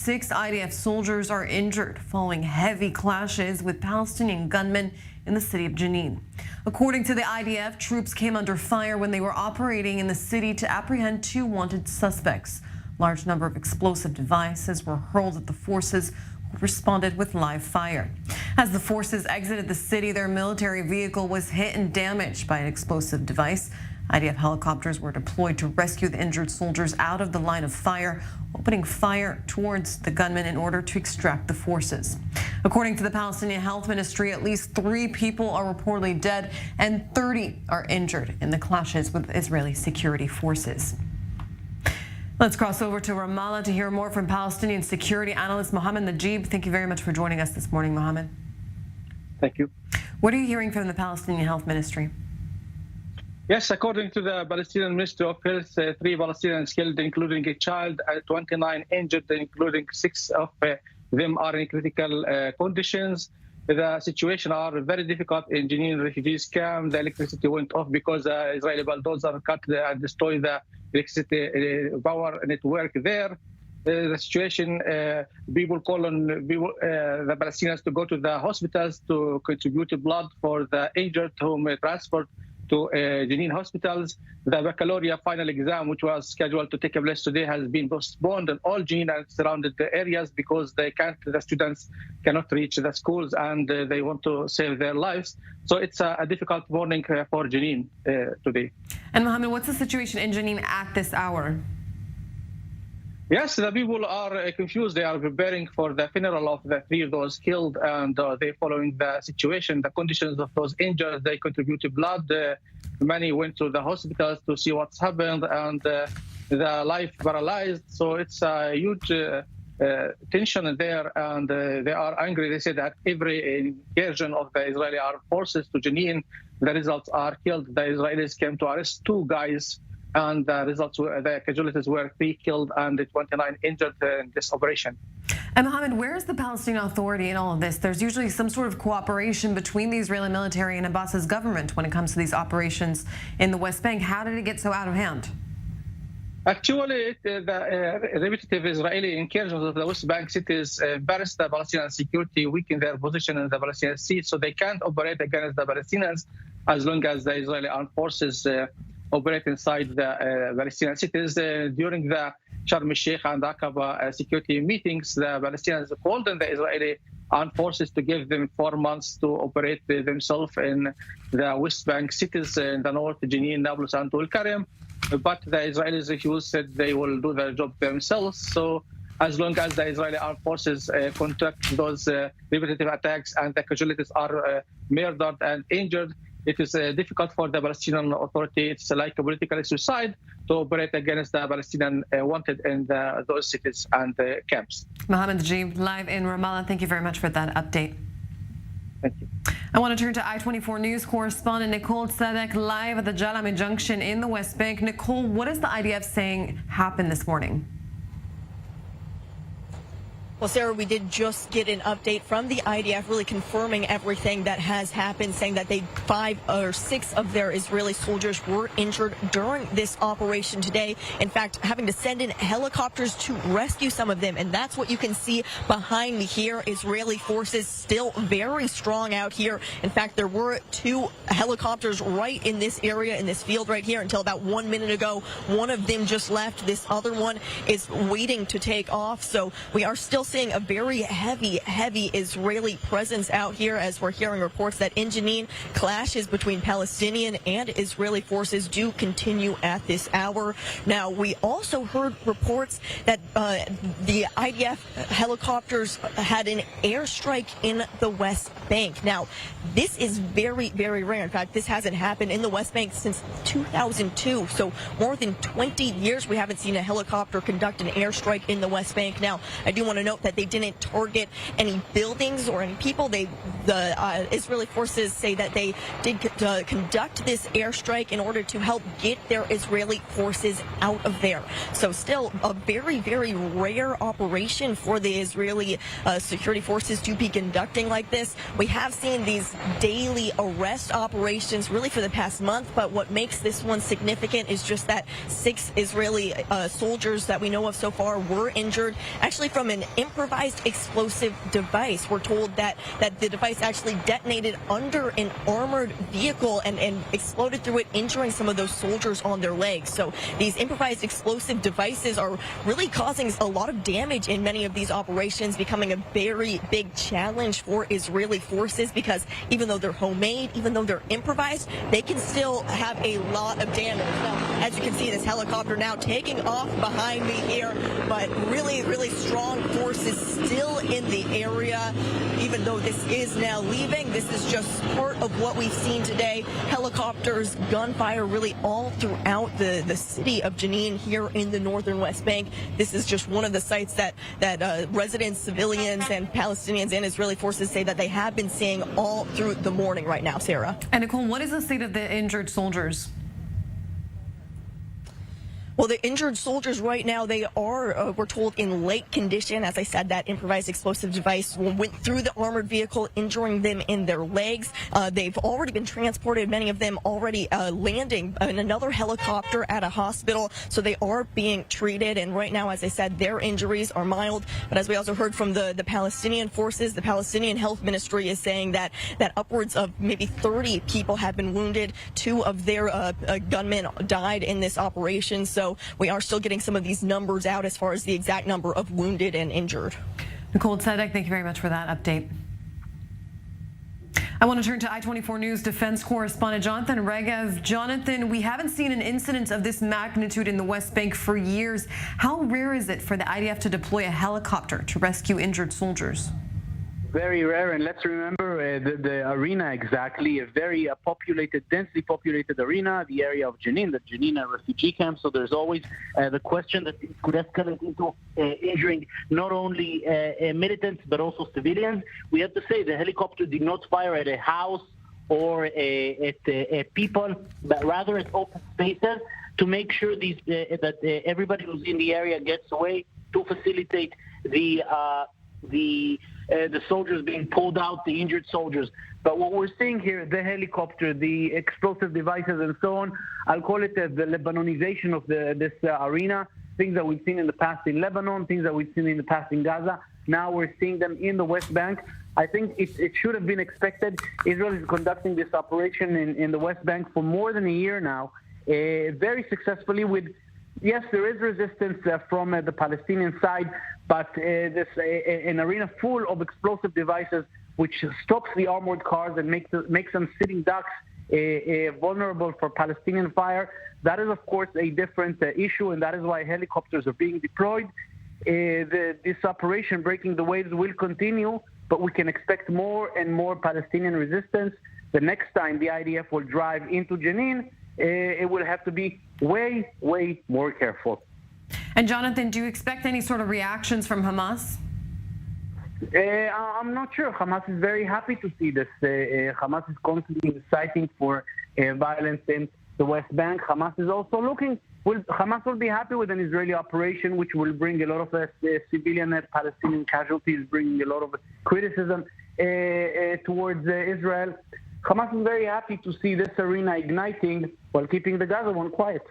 6 IDF soldiers are injured following heavy clashes with Palestinian gunmen in the city of Jenin. According to the IDF, troops came under fire when they were operating in the city to apprehend 2 wanted suspects. Large number of explosive devices were hurled at the forces, who responded with live fire. As the forces exited the city, their military vehicle was hit and damaged by an explosive device. IDF helicopters were deployed to rescue the injured soldiers out of the line of fire, opening fire towards the gunmen in order to extract the forces. According to the Palestinian Health Ministry, at least 3 people are reportedly dead and 30 are injured in the clashes with Israeli security forces. Let's cross over to Ramallah to hear more from Palestinian security analyst Mohammed Najib. Thank you very much for joining us this morning, Mohammed. Thank you. What are you hearing from the Palestinian Health Ministry? Yes, according to the Palestinian Ministry of Health, 3 Palestinians killed, including a child, 29 injured, including 6 of them are in critical conditions. The situation are very difficult in Jenin refugees camp. The electricity went off because the Israeli bulldozer cut and destroyed the electricity power network there. The situation, people call on the Palestinians to go to the hospitals to contribute blood for the injured whom transferred to Jenin hospitals. The baccalaureate final exam, which was scheduled to take place today, has been postponed in all Jenin and surrounded areas because the students cannot reach the schools and they want to save their lives. So it's a difficult morning for Jenin today. And Mohammed, what's the situation in Jenin at this hour? Yes, the people are confused. They are preparing for the funeral of the 3 of those killed, and they're following the situation, the conditions of those injured. They contributed blood. Many went to the hospitals to see what's happened, and the life paralyzed. So it's a huge tension there, and they are angry. They say that every incursion of the Israeli armed forces to Jenin, the results are killed. The Israelis came to arrest 2 guys. And the results were, the casualties were 3 killed and 29 injured in this operation. And Mohammed, where is the Palestinian Authority in all of this? There's usually some sort of cooperation between the Israeli military and Abbas's government when it comes to these operations in the West Bank. How did it get so out of hand? Actually, the repetitive Israeli incursions of the West Bank cities embarrassed the Palestinian security, weakened their position in the Palestinian sea, so they can't operate against the Palestinians as long as the Israeli armed forces operate inside the Palestinian cities. During the Sharm el-Sheikh and Aqaba security meetings, the Palestinians called on the Israeli armed forces to give them 4 months to operate themselves in the West Bank cities in the north, Jenin, Nablus, and Tul-Karim. But the Israelis refused, said they will do their job themselves. So as long as the Israeli armed forces conduct those repetitive attacks and the casualties are murdered and injured, it is difficult for the Palestinian Authority. It's like a political suicide to operate against the Palestinian wanted in those cities and camps. Mohammed Najib, live in Ramallah. Thank you very much for that update. Thank you. I want to turn to I-24 News correspondent Nicole Zedek live at the Jalame Junction in the West Bank. Nicole, what is the IDF saying happened this morning? Well, Sarah, we did just get an update from the IDF really confirming everything that has happened, saying that 5 or 6 of their Israeli soldiers were injured during this operation today. In fact, having to send in helicopters to rescue some of them. And that's what you can see behind me here. Israeli forces still very strong out here. In fact, there were 2 helicopters right in this area, in this field right here, until about 1 minute ago. One of them just left. This other one is waiting to take off. So we are still seeing a very heavy Israeli presence out here, as we're hearing reports that in Jenin, clashes between Palestinian and Israeli forces do continue at this hour. Now, we also heard reports that the IDF helicopters had an airstrike in the West Bank. Now, this is very rare. In fact, this hasn't happened in the West Bank since 2002. So more than 20 years we haven't seen a helicopter conduct an airstrike in the West Bank. Now, I do want to note out that they didn't target any buildings or any people. The Israeli forces say that they did conduct this airstrike in order to help get their Israeli forces out of there. So still a very, very rare operation for the Israeli security forces to be conducting like this. We have seen these daily arrest operations really for the past month, but what makes this one significant is just that 6 Israeli soldiers that we know of so far were injured, actually from an improvised explosive device. We're told that the device actually detonated under an armored vehicle and exploded through it, injuring some of those soldiers on their legs. So these improvised explosive devices are really causing a lot of damage in many of these operations, becoming a very big challenge for Israeli forces, because even though they're homemade, even though they're improvised, they can still have a lot of damage. Now, as you can see, this helicopter now taking off behind me here, but really, really strong forces still in the area. Even though this is now leaving, this is just part of what we've seen today. Helicopters, gunfire really all throughout the city of Jenin here in the northern West Bank. This is just one of the sites that residents, civilians, and Palestinians and Israeli forces say that they have been seeing all through the morning right now, Sarah. And Nicole, what is the state of the injured soldiers? Well, the injured soldiers right now, they are, we're told, in late condition. As I said, that improvised explosive device went through the armored vehicle, injuring them in their legs. They've already been transported, many of them already landing in another helicopter at a hospital. So they are being treated. And right now, as I said, their injuries are mild. But as we also heard from the Palestinian forces, the Palestinian Health Ministry is saying that upwards of maybe 30 people have been wounded. 2 of their gunmen died in this operation. So we are still getting some of these numbers out as far as the exact number of wounded and injured. Nicole, Zedek, thank you very much for that update. I want to turn to I-24 News defense correspondent Jonathan Regev. Jonathan, we haven't seen an incident of this magnitude in the West Bank for years. How rare is it for the IDF to deploy a helicopter to rescue injured soldiers? Very rare, and let's remember the arena exactly, a very populated, densely populated arena, the area of Jenin, the Jenin refugee camp. So there's always the question that it could escalate into injuring not only militants but also civilians. We have to say the helicopter did not fire at a house or at people, but rather at open spaces to make sure that everybody who's in the area gets away, to facilitate the soldiers being pulled out, the injured soldiers. But what we're seeing here, the helicopter, the explosive devices and so on, I'll call it the Lebanonization of this arena, things that we've seen in the past in Lebanon, things that we've seen in the past in Gaza. Now we're seeing them in the West Bank. I think it should have been expected. Israel is conducting this operation in the West Bank for more than a year now, very successfully with, yes, there is resistance from the Palestinian side, but an arena full of explosive devices which stops the armored cars and makes them sitting ducks vulnerable for Palestinian fire. That is, of course, a different issue, and that is why helicopters are being deployed. This operation, Breaking the Waves, will continue, but we can expect more and more Palestinian resistance. The next time the IDF will drive into Jenin, it will have to be way, way more careful. And Jonathan, do you expect any sort of reactions from Hamas? I'm not sure. Hamas is very happy to see this. Hamas is constantly inciting for violence in the West Bank. Hamas is also Hamas will be happy with an Israeli operation, which will bring a lot of civilian Palestinian casualties, bringing a lot of criticism towards Israel. Hamas is very happy to see this arena igniting while keeping the Gaza one quiet.